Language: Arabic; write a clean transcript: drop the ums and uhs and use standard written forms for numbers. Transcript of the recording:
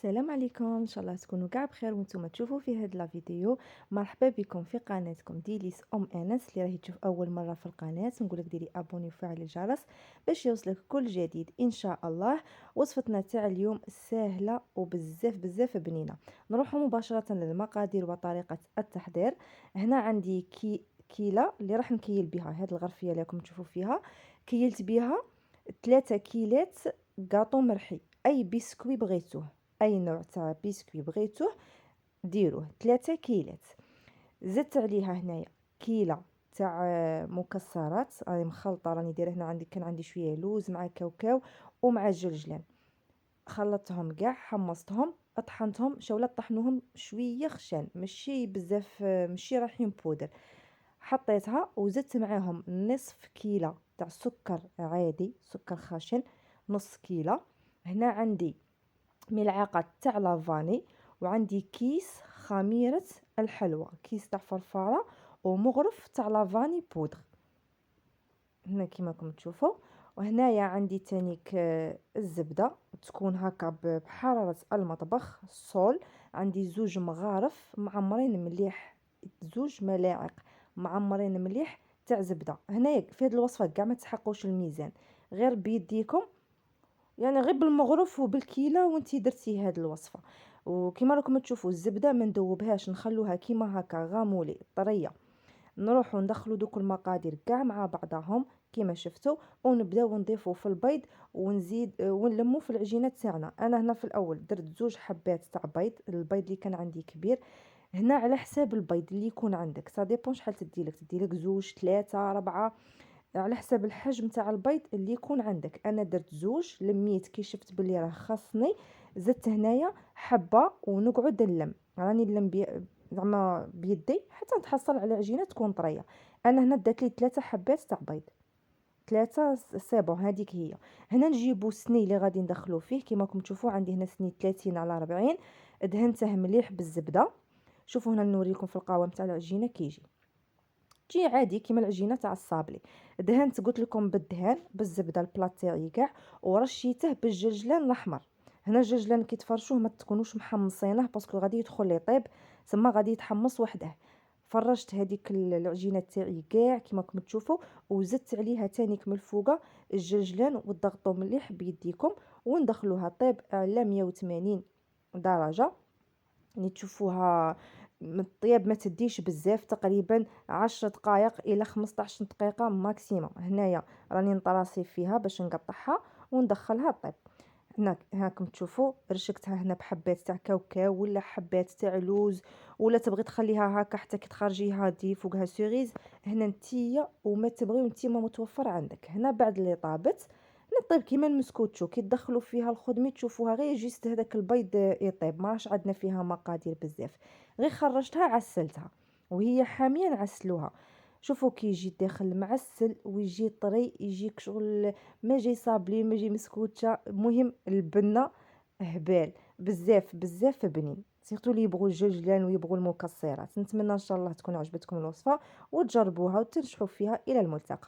السلام عليكم، ان شاء الله تكونوا كاع بخير وانتم تشوفوا في هاد لا فيديو. مرحبا بكم في قناتكم ديليس انس. اللي راهي تشوف اول مره في القناه نقولك ديري ابوني وفعل الجرس باش يوصلك كل جديد ان شاء الله. وصفتنا تاع اليوم سهله وبزاف بزاف بنينه. نروح مباشره للمقادير وطريقه التحضير. هنا عندي كيله اللي راح نكيل بها هاد الغرفيه اللي راكم تشوفوا فيها. كيلت بها 3 كيلات كاطو مرحي، اي بسكوي بغيتوه، اي نوع تاع بسكوي بغيتوه ديروه 3 كيلات. زدت عليها هنايا كيله تاع مكسرات راني مخلطه، راني دايره هنا عندي كان عندي شويه لوز مع كاوكاو ومع الجلجلان. خلطتهم كاع، حمصتهم، طحنتهم، شوله طحنوهم شويه خشان ماشي بزاف، ماشي رايحين بودر. حطيتها وزدت معاهم نصف كيلة تاع سكر عادي، سكر خاشن، نص كيلة. هنا عندي ملعقة تاع لافاني، وعندي كيس خميرة الحلوى، كيس تاع فرفارة ومغرف تاع لافاني بودر هنا كيما راكم تشوفوا. وهنايا عندي تانيك الزبدة تكون هكا بحرارة المطبخ الصول. عندي زوج مغارف معمرين مليح، زوج ملاعق معمرين مليح تاع زبدة. هنايا في هذه الوصفة كاع ما تحقوش الميزان، غير بيديكم، يعني غير بالمغرف وبالكيلة وانتي درتي هذه الوصفة. وكما راكم تشوفوا الزبدة ما ندوبهاش، نخلوها كيما هكا غامولي طرية. نروحو ندخلو دوك المقادير كاع مع بعضهم كيما شفتوا، ونبداو نضيفو في البيض ونزيد ونلمو في العجينه تاعنا. انا هنا في الاول درت 2 حبات تاع بيض، البيض اللي كان عندي كبير. هنا على حساب البيض اللي يكون عندك، سا ديبون شحال تديلك 2 3 4 على حساب الحجم تاع البيض اللي يكون عندك. انا درت 2 لميت كي شفت بلي راه خاصني، زدت هنايا حبه ونقعد نلم، راني نلم زعما بيدي حتى نتحصل على عجينه تكون طريه. انا هنا دات لي 3 حبات تاع بيض، 3 سيبون هذيك هي. هنا نجيبو سني اللي غادي ندخلو فيه كيما راكم تشوفوا، عندي هنا سني 30 على 40، دهنته مليح بالزبده. شوفوا هنا نوريكم في القوام تاع العجينه كيجي، تجي عادي كيما العجينه تاع الصابلي. دهنت قلت لكم بالدهان بالزبده البلاط تاعي كاع، ورشيته بالجلجلان الاحمر. هنا الجلجلان كي تفرشوه ما تكونوش محمصينه باسكو غادي يدخل يطيب، ثم غادي يتحمص وحده. فرشت هذيك العجينه تاعي كاع كيما راكم تشوفوا، وزدت عليها تانيك من الفوقه الجلجلان وضغطوا مليح بيديكم، وندخلوها طيب على 180 درجه. يعني تشوفوها الطياب ما تديش بزاف، تقريبا 10 دقائق الى 15 دقيقه ماكسيموم. هنايا راني نطراسي فيها باش نقطعها وندخلها طيب. هنا هاكم تشوفوا رشقتها هنا بحبات تاع كاوكاو ولا حبات تاع لوز، ولا تبغي تخليها هكا حتى كي تخرجيها دي فوقها سيريز. هنا نتيا وما تبغيو نتيما متوفر عندك. هنا بعد اللي طابت نطيب كيما المسكوتشو، كي تدخلوا فيها الخدمي تشوفوها غير جيست هذاك البيض يطيب، ما راش عندنا فيها مقادير بزاف. غير خرجتها عسلتها وهي حاميه نعسلوها. شوفوا كي يجي الداخل معسل ويجي طري، يجيك شغل ما جاي صابلي ما جاي مسكوتشا، المهم البنه هبال بزاف بزاف بنين. سيرتو اللي يبغوا الجلجلان ويبغوا المكسرات. نتمنى ان شاء الله تكون عجبتكم الوصفه وتجربوها وتنجحوا فيها. الى الملتقى.